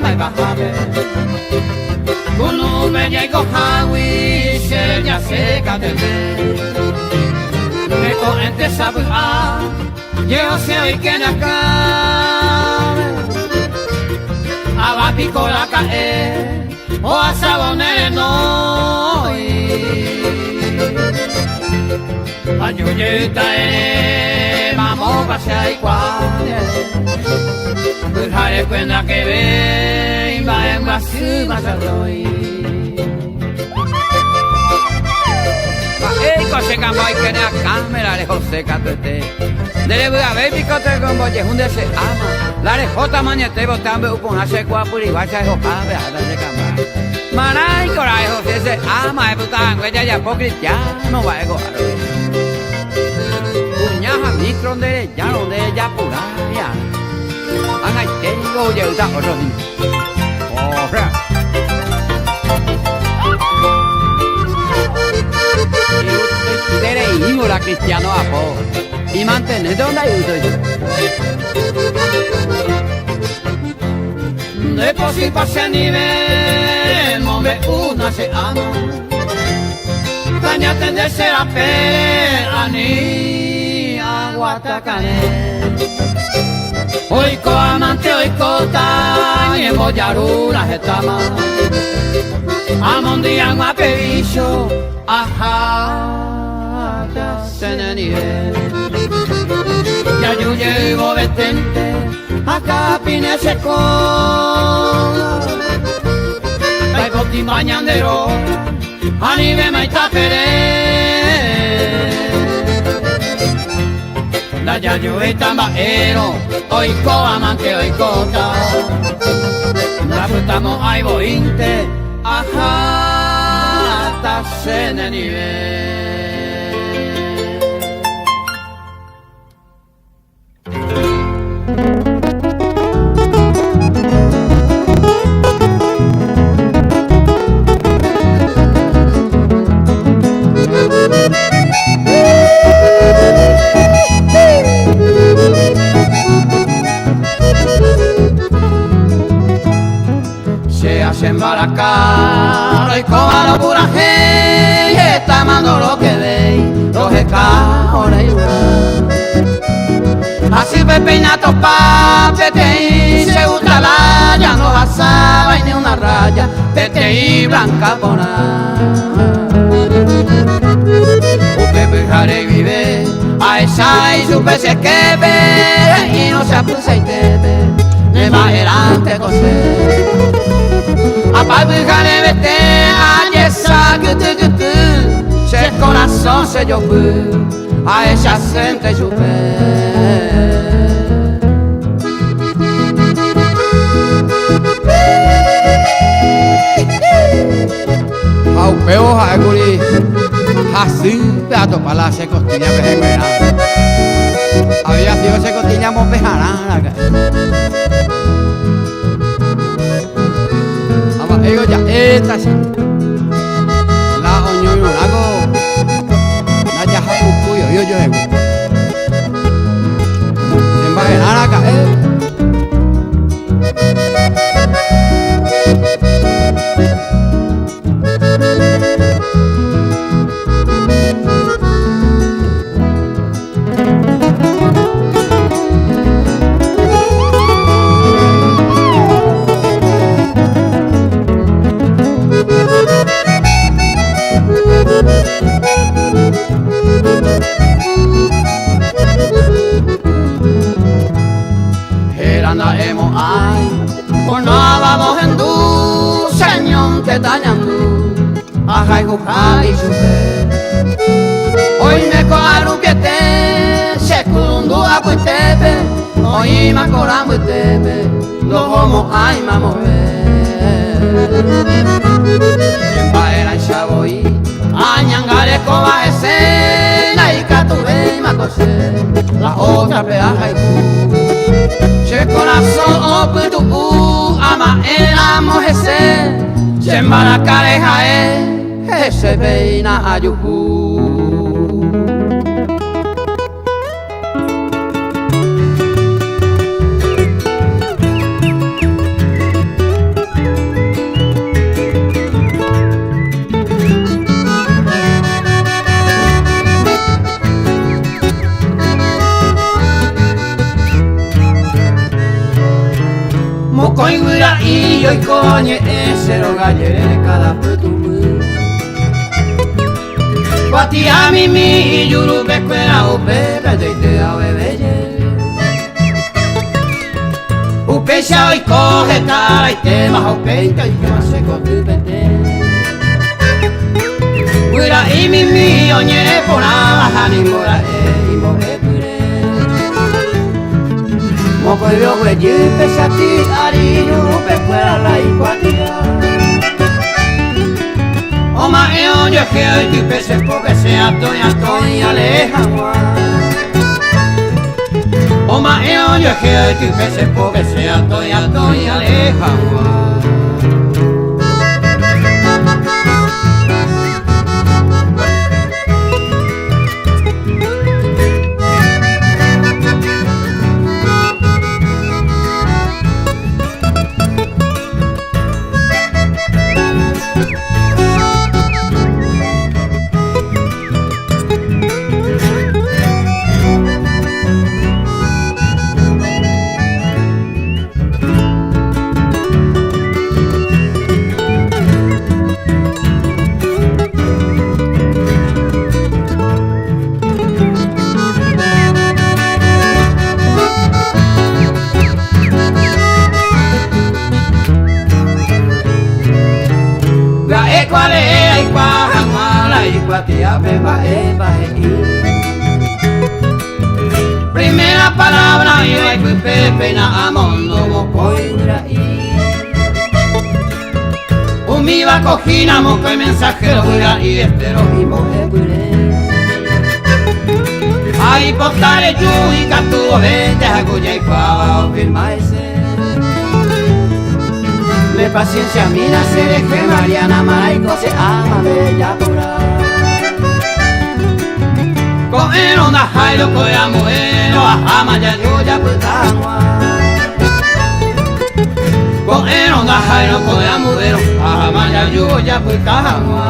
mai bajabe Kunu benya iko hawi Sheya seka tete Neko ente sabu a Yeho seo ikene akabe Aba pikola kae O asabo nere noi Ayuyita mamo pasea iguale Burjare cuenta que ve Imba en basu masaloi Ei kose kamoi kene a cámara le jose katete Dere buga ve picote gombo yehunde se ama Lare jota mañete botambe upona se guapuri Vacha ejo cabe a darle cámara Marai corai jose se ama E putan huella ya po cristiano va ego Puñaja micron de ya no de ya puraria Angai tengo ye uta oro Ora Dere imura cristiano apo Y mantener donde ayudo yo De por si pase a nivel Mombe una se ama Caña tenderse la pera Ani aguatacane Oiko amante oiko ta Niemo yarura jetama Amondian mapevisho Ajá Senenive Ya yo llevo betente Acá pine seco Traigo timañandero Anime maita pere La ya yo tambaero Oiko amante oiko ta La frutamos ay bointe Ajá Ta senenive Embaracar y con la pura gente está mando lo que veis los escajones así pepeina topa pete se gusta la ya no pasaba ni una raya pete y blanca pona Upe jare vive a esa y su pez que ve y no se apusa y te ve ne más erante coser Apa bujane vete añesa gutu Se el corazón se yo a ella siente yupe Aupeo jaguri Así peato para se costilla pejera Había sido se costilla mopejarana Ego ya esta la oñoño lago na ya hakuyo yo ego en va a caer Hoy me coaru que te se kundu apuitepe hoy me coramu tepe lo como ay mamove siempre era chavoi añangare coba escena y catube macose la otra peaja y che corazón oputu ama el amo ese se embaracare jae ese peina ayuhu Moigura y yo y coñe ese rogallere cada putumu. Guati a mi yuru bequera o bebe de te a bebeye. Upesha y coge tara y te bajo peita y yo se cotupete. Guira y mi oñe pona bajani mora e y moje pure. Moko yo güey pesa ti ari yuru bequera la y guatia. Oma eo yo que hoy tu pese porque sea toña aleja gua. Oma eo yo que hoy tu pese porque sea toña aleja gua. Primera palabra y hay pepe na amondo mokoi urai. Umiba cojina moco y mensajero y estero y moje pure. Ay postare yu y catuvo vete a cuya y pava o firma ese. Le paciencia mira se deje Mariana Maraico se ama bella pura. Koeno na jairo koya muero ama ya yo ya putangwa. Koeno na jairo koya muero ama ya yo ya putangwa.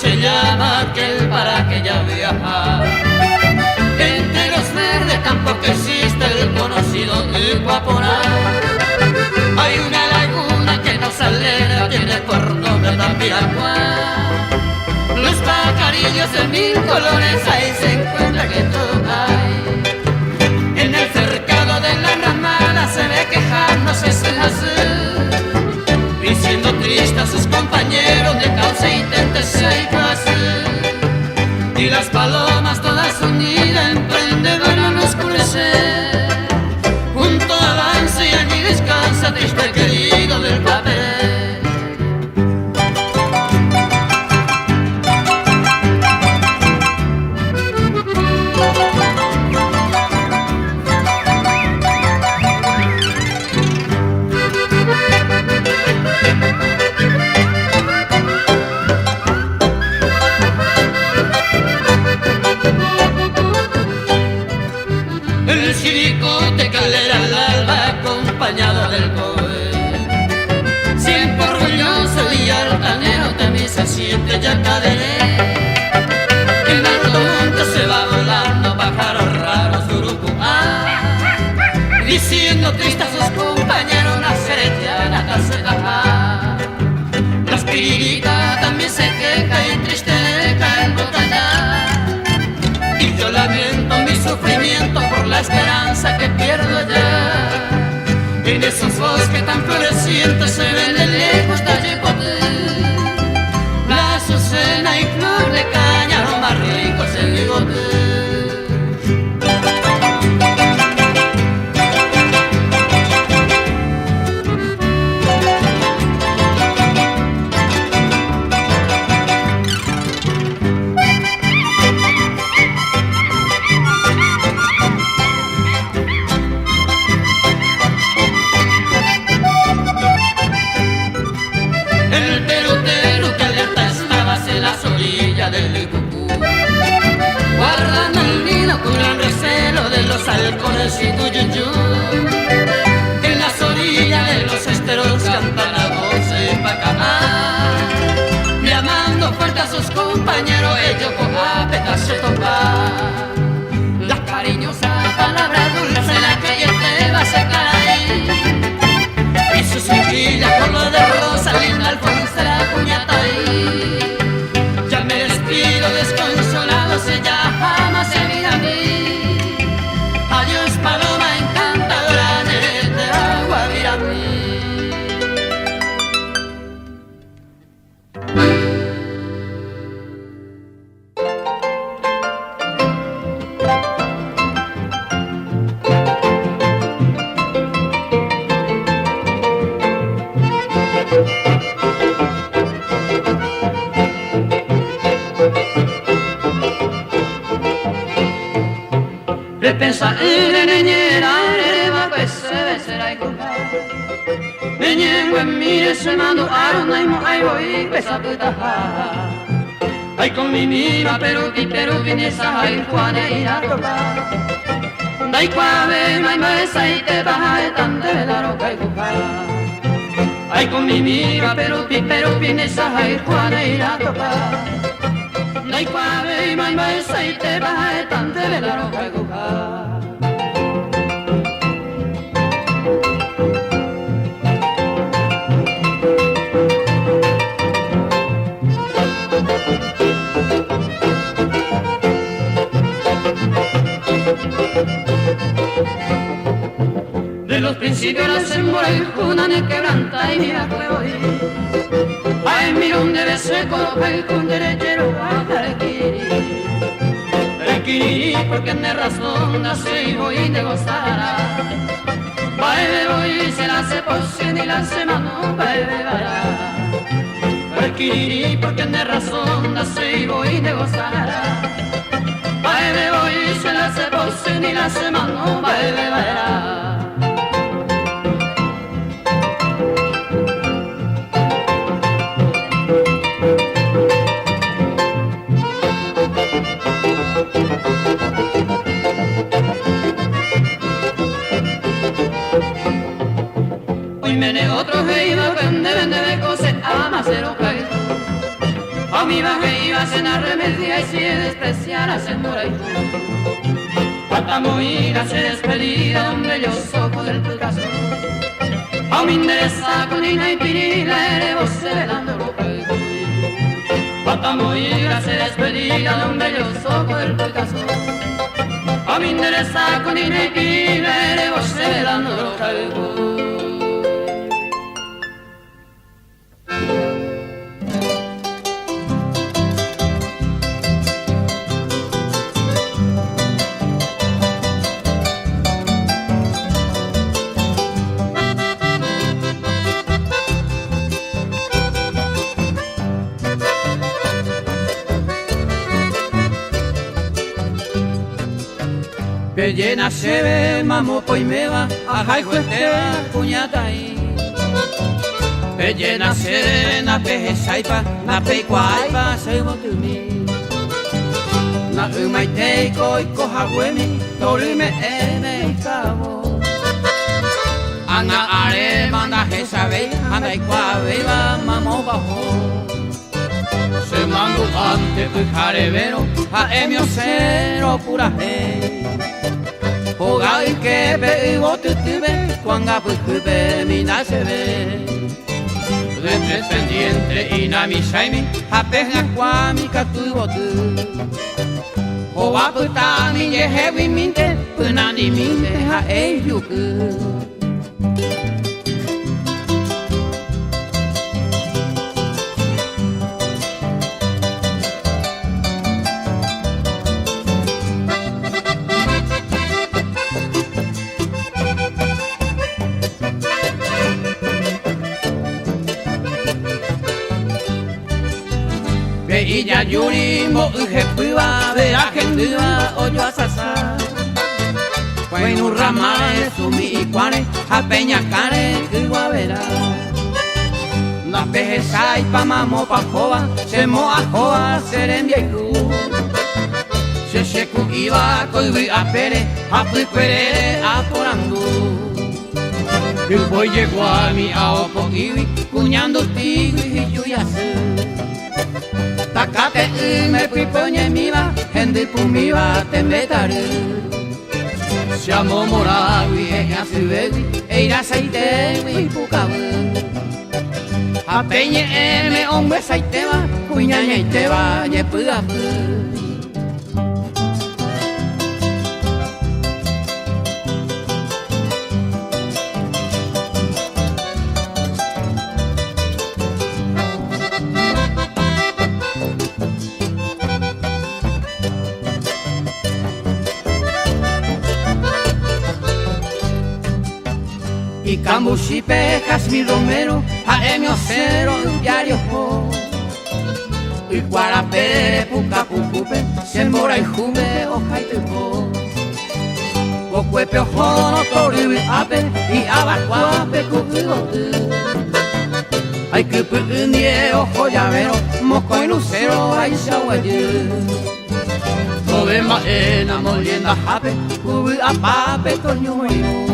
Se llama aquel para que ya viaja entre los verdes campos que existe el conocido Guaporá. Hay una laguna que nos alegra, tiene por nombre Tapiragua. Los pajarillos de mil colores ahí se encuentra que todo hay. En el cercado de la ramada se ve quejándose el azul, diciendo triste a sus compañeros de causa intensa y fácil. Y las palomas todas unidas emprenden a no oscurecer. Junto avanza y allí descansa triste querido del papel. El chiricote calera al alba acompañado del coe. Siempre orgulloso y altanero también se siente ya caderé. En alto monte se va volando pájaros raros urucuá, diciendo triste a sus compañeros una seretiana caseta. Las piriritas también se queja y triste deja en botella. Y yo lamento mi sufrimiento por la esperanza que pierdo ya. En esos bosques tan florecientes se ven de lejos Tayipote, la azucena y flor de caña, los más ricos en bigote. suavecito yun. En las orillas de los esteros cantan la voz de Pacamá, llamando fuerte a sus compañeros, ellos con pedazo topa. La cariñosa palabra dulce, la que ella te va a sacar ahí, y sus mejillas color de rosa, linda Alfonso la cuñata ahí. Ya me despido desconsolado, si ya jamás se mira a mí. Adiós paloma encantadora de agua, mira a mí. Repensa niñera, va pues se besera y culpa. Niñengo en mire se mando arona y mo ay voy pesa puta. Ay con mi mima perupi ni esa ay juane y la topa. Dai cuave mai mesa y te baja de tante de la roca y culpa. Ay con mi mima perupi ni esa ay juane y la topa. Dai cuave mai mesa y te baja de tante de la roca y culpa. De los principios la sembra y juna ne quebranta y mira que voy. Ay, mira un debe se coloca el con derechero a el kiri, porque de razón nace y voy de gozar. Baile voy se la hace posición y la hace mano baile bara. El kiri, porque de razón nace y voy de gozar. Baile voy se la hace posición y la hace mano baile bara. Hoy me otro heido que vende cose ama cero caído. A mi baje iba a cenar remedia y si despreciar a senora y tú. Patamo ir a ser despedida un bello soco del Picasso. A mi interesa con Ina y Pirila ere vos velando lo que tú. Patamo ir a ser despedida de un bello soco del Picasso. A mi interesa con Ina y Pirila ere vos velando lo que tú. Que llena se ve, mamo poimeva, ajay juestea, puñatai. Que llena se ve, na peje saipa, na peikuaipa, se botumi. Na umaiteiko, iko haguemi, torime eme ikabo. Anga are, manda jesabe, anda ikuabeba, mamo bajo. Se mando ante pujarevero, a emio cero pura hey. Hogai que pe botutube, cuanga pucube mina se ve. Descendiente y na mi shaimi, a pejna kwami katubotu. Hoba puta mi yehewi minte, punani minte ha eyuku. Illa yuri mo uje puiba vera gendua oyo asasa. Cuenu ramare sumi iguane a peña care igua vera. Na peje sai pa mamo pa jova se mo a jova serem vieju. Se Seku iba koiwi apere, apuikwere aporandu. Después llegó a mi aopo iwi, cuñando tigui y yuyasu. Takate me pipoñe miba, gente pumiba tembetaru. Siamo morawi e asubewi, e ira saitewi pukawu. Apeñe me ombe saiteba, cuñaña iteba, yepuapu. Y Cambuchipe, Jasmine Romero, A.M. Ocero, Diario Po. Y Guarapere, Pucacucupe, Sembora y Jume, Ojaitepo. Ocuepe, Ojono, Toribe, Ape, y Abacuape, Cubigote. Hay que pedir ojo llavero, Moco y Lucero, hay Shawaye. Tobe maena, molienda, Jape, Cubi, Apape, Toño, Moino.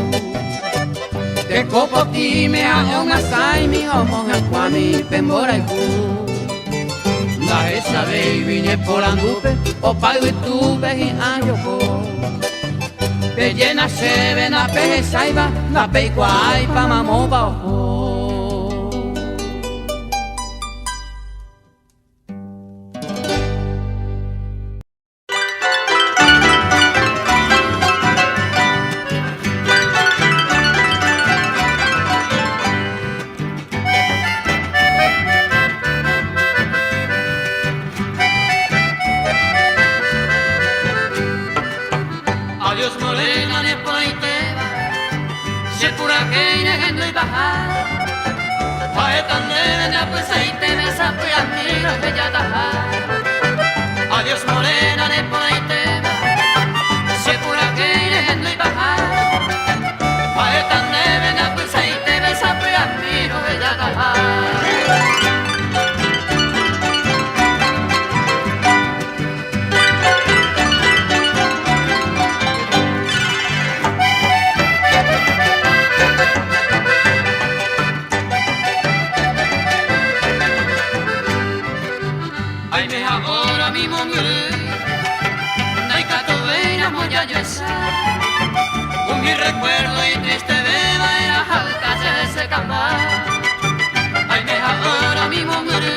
Te copo ti me hago un asai, mi homo en Kwami, Pembora y Ku. La esa baby, ne por andupe, o pago y tuve y ayoko. Te llena se ven a peje saiba, la peikwa ay pa mamoba ojo. Adiós morena de Poiteva, se pura que negando y bajar. Paetan de la pesaite me sapo y amigos que ya tajar. Adiós morena de Poiteva, se pura que negando y bajar. Paetan de la pesaite me sapo y amigos que ya tajar. Ay me ahora mi mongre, Naikato veina moya yo esa. Con mi recuerdo y triste beba era jalca se secamba. Ay me ahora mi mongre,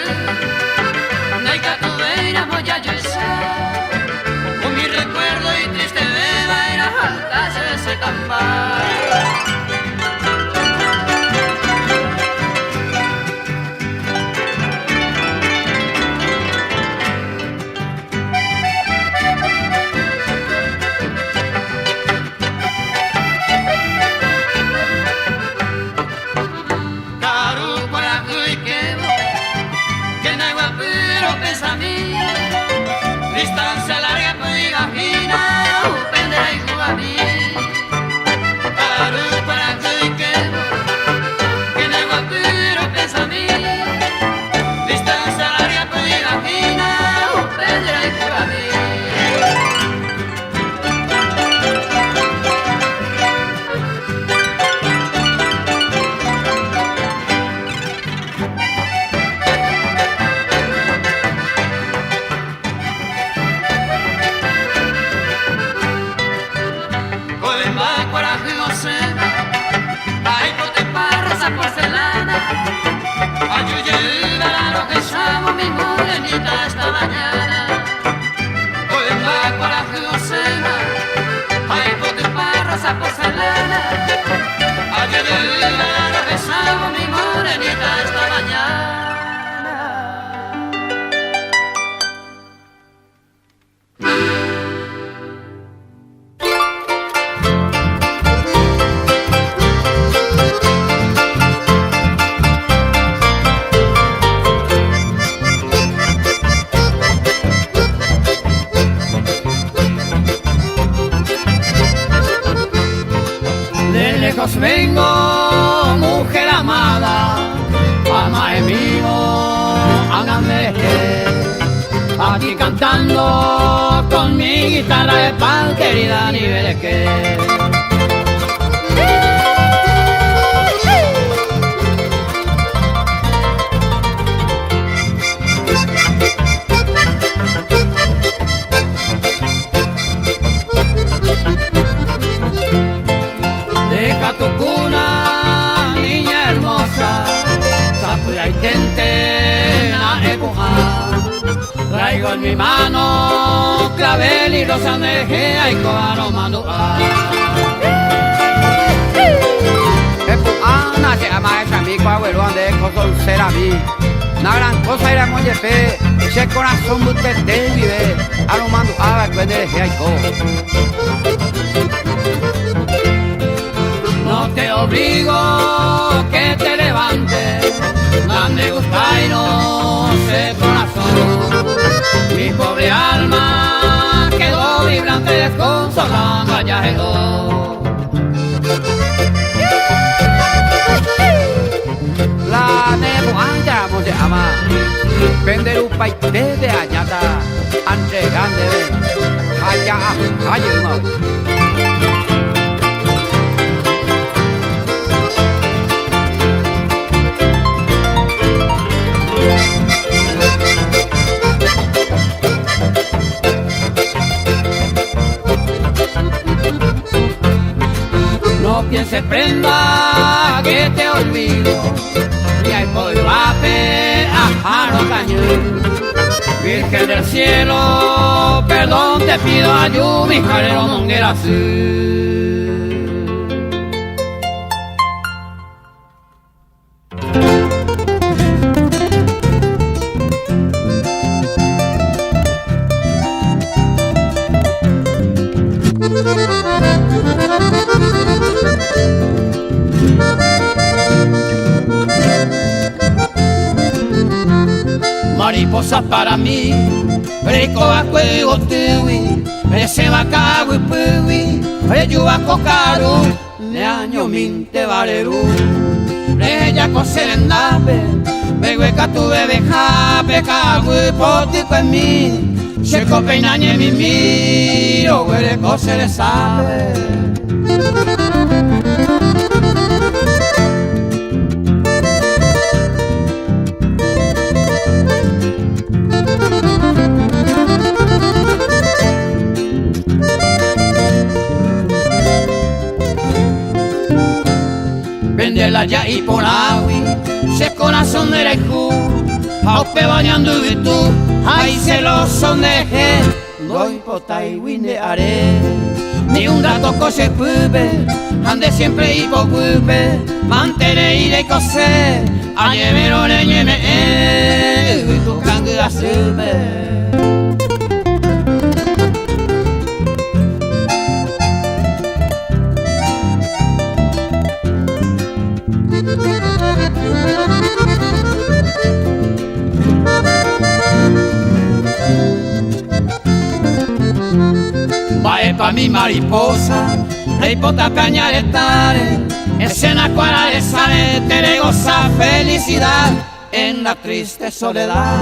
Naikato veina moya yo esa. Con mi recuerdo y triste beba era jalca se secamba. Distancia larga pues imagina, upendera y jugamí. Caru para que no hay guapiro pensa mí. Distancia larga pues imagina, upendera y jugamí. Ayúdame a lo que llamo mi morenita esta mañana. Hoy en la cuarajosena, hay potes parras a porcelana. Ayúdame a lo que llamo mi morenita esta mañana. Lejos vengo, mujer amada, ama es mío, háganme aquí cantando conmigo. mi guitarra de pan, querida, ni veré qué. Deja tu cuna, niña hermosa, sacuda y tente na epuja. Traigo en mi mano clavel y rosa neje y cobano mandua. Ana se llama esa mi abuelo ande con ser a mí. Una gran cosa era muy fe, ese corazón usted te vive, a lo mando a ver de Jaico. No te obligo que te levantes, donde gusta y no sé corazón. Mi pobre alma quedó vibrante desconsolando allá llegó. La nebuanda como se llama, vender un paite de añata, ante grande, allá, allá. No pienses prenda que te olvido, y hay pollo a los cañones. Virgen del cielo, perdón te pido, ayú mi jalero monguera así. Mariposas para mí, rico a cuego tuwi, ese vacago y puwi, reyuba cocaru, ne año minte valeru, reya coserendape, begueca tu bebe jape, cago y potico en mí, se copeinañe mi miro, huele cose le sabe. Venderla ya y por agua, se corazón de la hijo, aupe bañando y tú, ahí se lo son de gen, doy pota y winde haré, ni un gato coche pube, ande siempre y pocube, mantener y de coser, a llevero le lleme, y tu cangue a sube. Vae pa' mi mariposa, rey pota cañaretare, escena cuara de sale, te le goza felicidad en la triste soledad.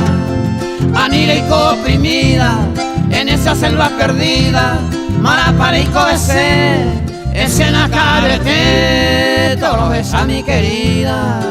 Anírico oprimida, en esa selva perdida, maraparico ese, escena cabrete, todo lo besa mi querida.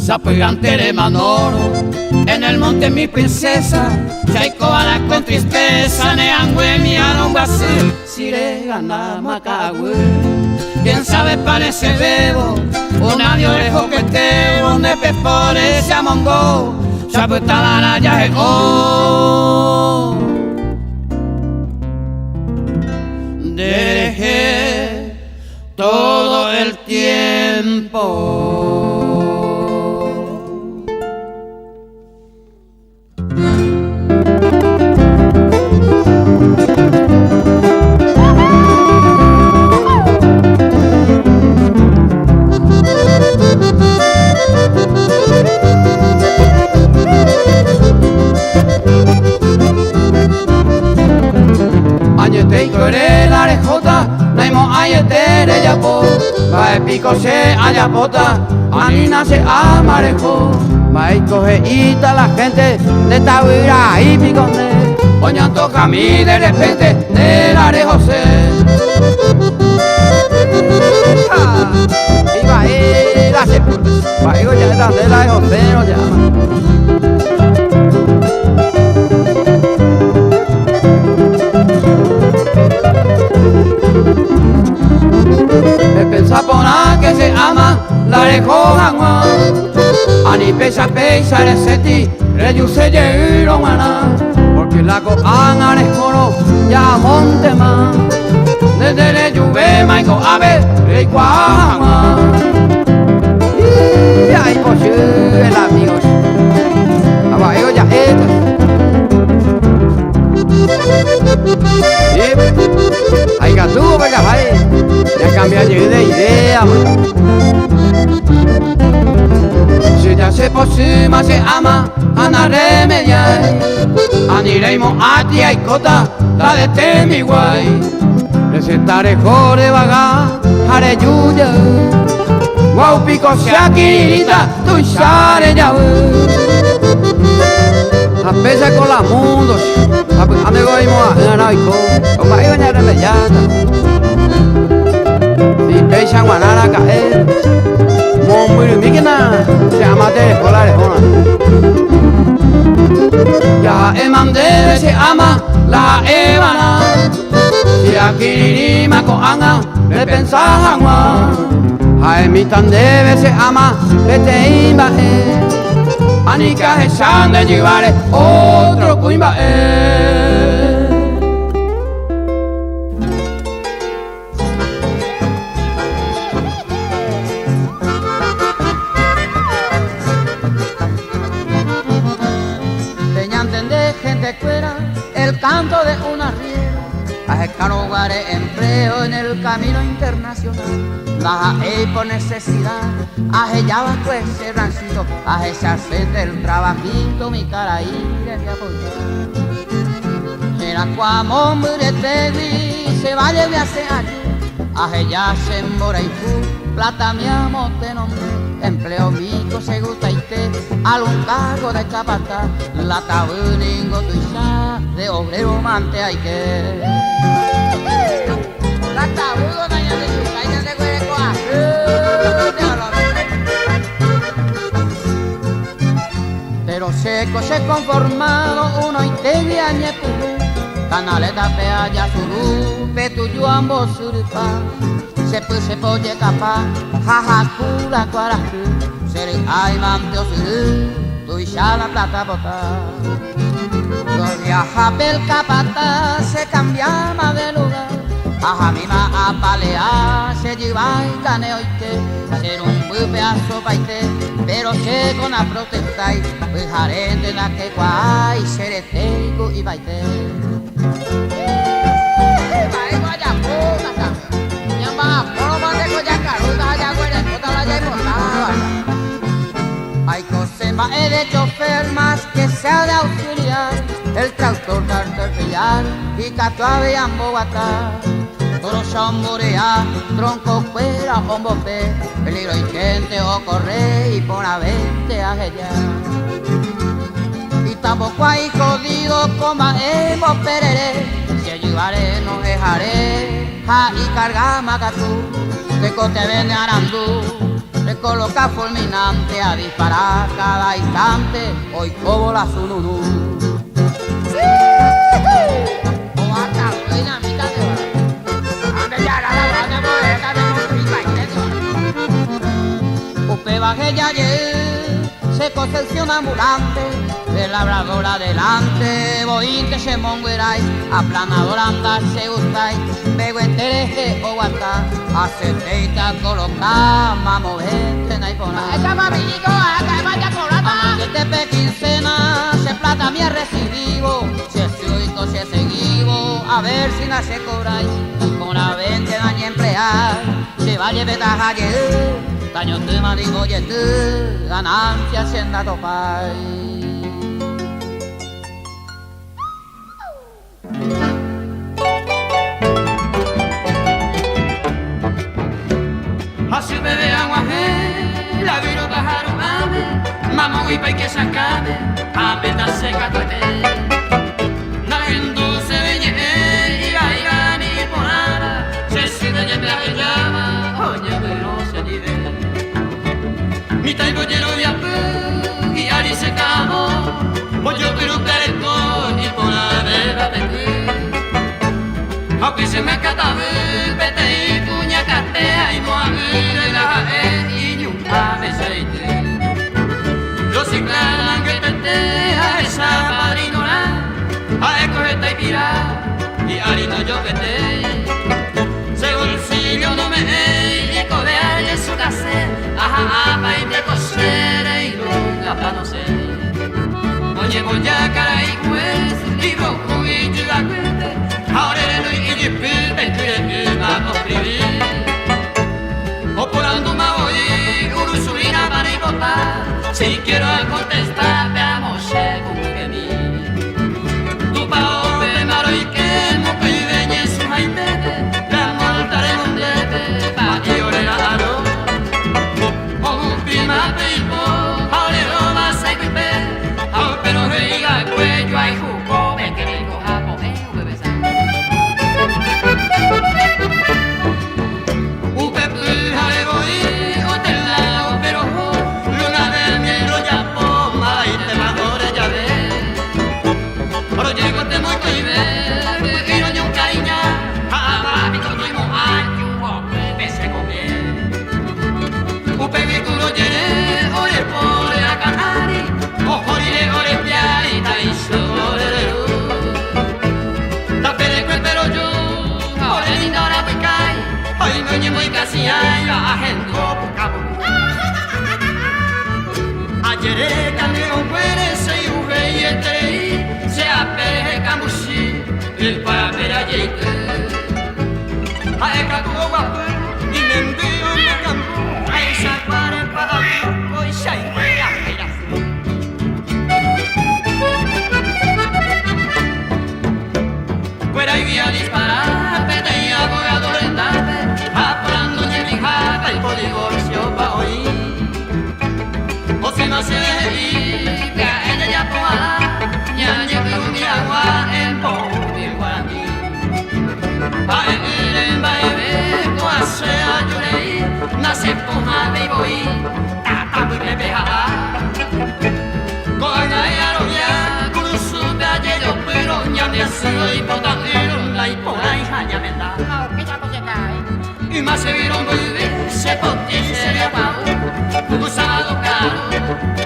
Zapigante de Manoro, en el monte mi princesa, Chaico ala con tristeza, neangüe mi arombasí, si le gana macagüe. Quién sabe parece bebo, un adiós lejos que te, donde pepone se amongó, chaputalana ya llegó. Dejé todo el tiempo. pico se ayapota, anina se amarejo. Maico geita la gente de Tavira y Piconde. Oña toca a mí de repente del Are José. Iba a ir a sepultura, Maico ya está de la José nos llama. Pensa pona que se ama la rejo gangua. Ani pesa pesa reseti reyu se lleiro mana. Porque la co anga rescono ya monte ma. Desde le lluve maico ave rey cuama. Y ay posible amigos. Abajo ya está. Hay gatú para vaya. Ya cambié de idea. Si ya se posima se ama, ana remediar. Aniremos a ti y cota, la de temi guay. Presentaré jore vaga, haré yuya. Guau pico se aquirita, tu sare ya. A pesa con la mundo, ande goimo a anaico, o va a ir a remediar. Si pesa guanara caer. Momuri mikina se amate polare hona. Ya emande se ama la evana. Si akiri mako anga le pensahangwa. Hai mitan debe se ama bete imbae. Anika hesan de llevare otro cuimbae. El canto de una riera, a escarogar empleo en el camino internacional. La por necesidad, a ella pues ese rancito, a echarse del trabajito, mi cara y de apoyar. Era cuamo muretegui, se vaya de hace años, a ella se embora y tú, plata mi amo te nombre. Empleo mico se gusta y te al un cargo de capataz. La tabuningo tuya de obrero mante hay que. La tabugo daña de su caña de hueco pero seco se conformado uno y te viañe tu canaleta pea ya suru petuyo ambos surpa. Se puse poye capa, jaja cura cuaracu, seri ay mante osuru, tu isha la plata bota. Los viaja pel capata, se cambiaba de lugar, aja mima a palear, se lleva y caneo y te, ser un buen pedazo paite, pero se con a protestar, pues jarente la que guay, seré teico y baite. Hay cosema de chofer más que sea de auxiliar, el tractor carterpillar y catuave amboguatar. Toro chamborea, tronco fuera, hombope, peligro y gente o corre y por a 20 a gellar. Y tampoco hay jodido como hemos perere, si ayudaré no dejaré, ja y carga macatú, que te vende arandú. Le coloca fulminante a disparar cada instante, hoy como la sununú. O hasta dinamita de oro. Ande ya la de bodega de Montripa y de Usted baje ya ayer, se concepciona ambulante, de labrador adelante, bointe se mongueray, aplanador anda se gustáis, pego entereje o guatá, aceiteita colocar, mamo vente naipona. Esta maminico, acá vaya colata. Que te pe quincena, se plata mi recibido, si es suito, si es seguido, a ver si la se cobráis, con a 20 daña emplear, se vaya betaja ayer, daño tema digo yetu, ganancia hacienda topay. Hace Amo y que sacame, a peta seca tuete. Nalendo se veñe, iba ni por nada. Se siente ya me llama, oye, pero se vive. Mi taibo lleno de apu, y ali se camo. Oye, pero careco, y por la beba de ti. Aunque se me acatabe, vete y cuña catea, y no a mí, la y nunca me seite. Yo sin la que te a esa parinora, a ecojeta y pira, y harina yo vete. Se bolsillo no me y cobear en su casa, ajá, pa y te coser y no pa no sé. Oye, voy a cara y pues, y boco y yo la cuente, ahora no y yo pide, vamos a escribir. O por ando me voy, urusulina para y botar. Si quiero contestar, veamos según que mí. Tu pao de maro y que no pide en su jaitete, la montaré en un dete, pa' y orelaro. O prima pipo, ahora lo vas a equipar, ahora pero reiga el cuello, hay jugo, ven que me coja con él, bebé san. Un pepe, jale voy, o te la pero luna de miel, ya poma y te madore ya ve. Ahora llego te muy coibe, y no yo cariña, a papi con tu imo año, me se come. Un pepe culo llene, ore por la canari, ojo y ore piari, ta iso ore de luz. Ta pere pero yo, ahora ni nora me cae, hoy me llevo y casi hay la gente poca. Ayer cambió puede ser un rey y se apere camusi el para ver allí. A eka tuvo guapo y me envió en el campo a esa cuare para hoy se ha ido a pera. Fuera y vía disparar, pete y abogador en tarde, apurando en mi jata y por divorcio pa' hoy. O si no se ve y que a ella ya poala, ya llegó mi agua en po' mi guaraní. Pa' ir en baile, coase a llorei, nace poja de voy, tata muy bebeja. Coana y arroya, cruzo de ayer yo pero ya me soy potangero, la y por la hija ya me da. No, que ya no se cae. Y más se vieron volver, se potí, se le apagó, un sábado caro,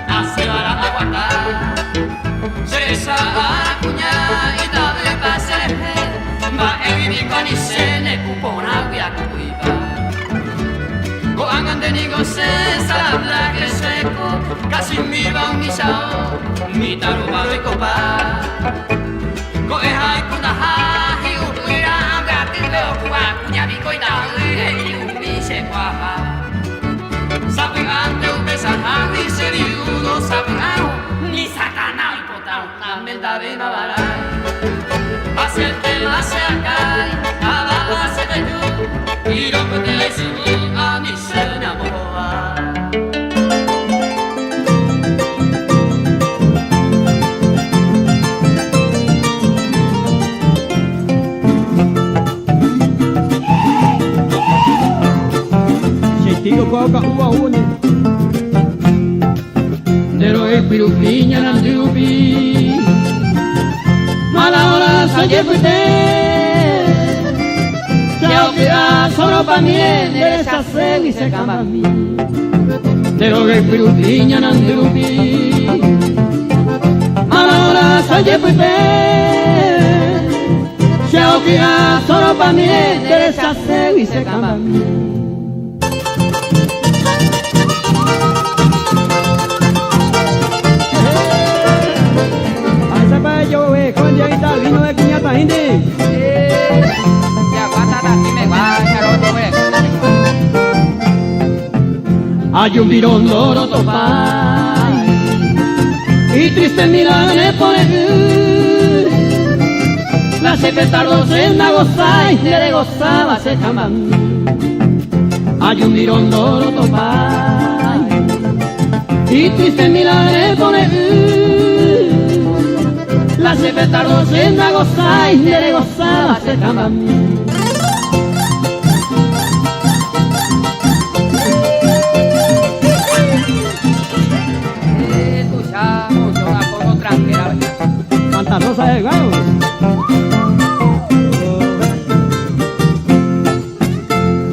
hace para aguantar. Se esa cuña y dale pase, va a vivir con y se ne cupona, voy a cuivar. Coangan de negocio, salabla que seco, casi mi va un misao, mi taruba de copa. Coeja y cunaja, y uruira, gatilo, cuacuña, bico y tal, y un mise cuaja. Sabe ante un besajado y se viudo, sabe ni satanás y potao, una menda de mabara. Hace el tema se acá, a base de yo, y lo que te le subí a mi se enamoró. Tigo coca uva une Dero e pirupiña nandubi Mala hora saye pute Chao que a solo pa mi Deresa se y se camba mi Dero e pirupiña nandubi Mala hora saye pute Chao que a solo pa mi Deresa se y se camba mi yo con ya está vino de cuñata gente Ya guata aquí me va, charoto ve. hay un virón loro topai y triste mirane pone la se petardos en la goza y le gozaba se jamán hay un virón loro topai y triste miraré con él. La siempre tardó sin gozar y de gozar se cama a mí. Escuchamos una foto tranquila. Santa Rosa de Gao.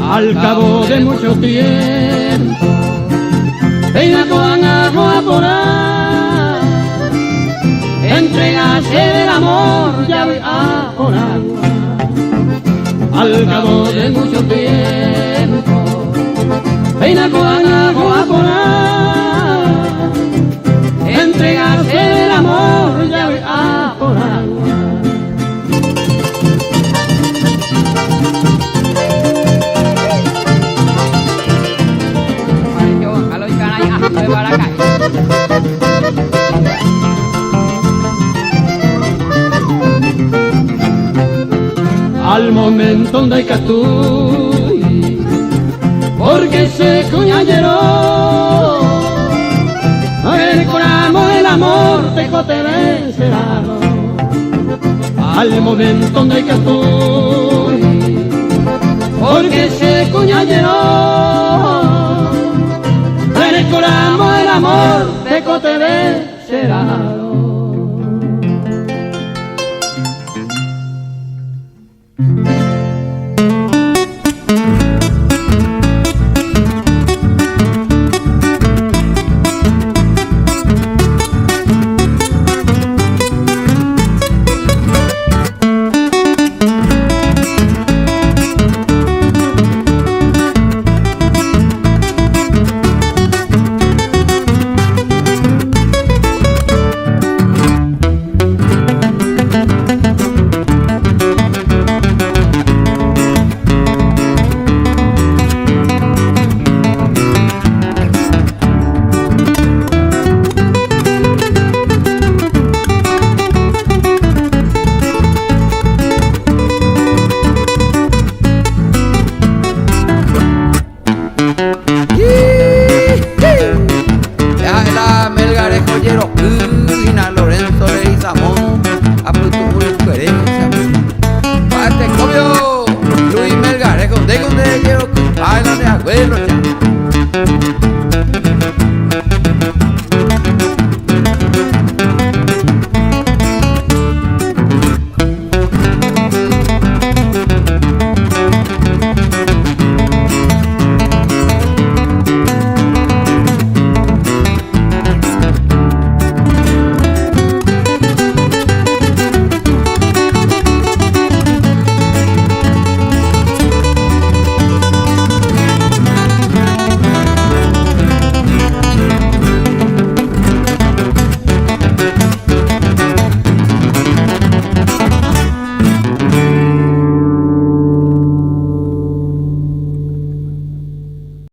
Al cabo de mucho tiempo, peinando a por ahí, entregase del amor ya a por agua. Al cabo de mucho tiempo, peinando a por ahí, entregase del amor ya a por agua. Al momento donde hay que estoy, porque se cuñallero, el corazón el amor te cotere será. Al momento donde hay que estoy, porque se cuñallero, el corazón el amor te cotere será.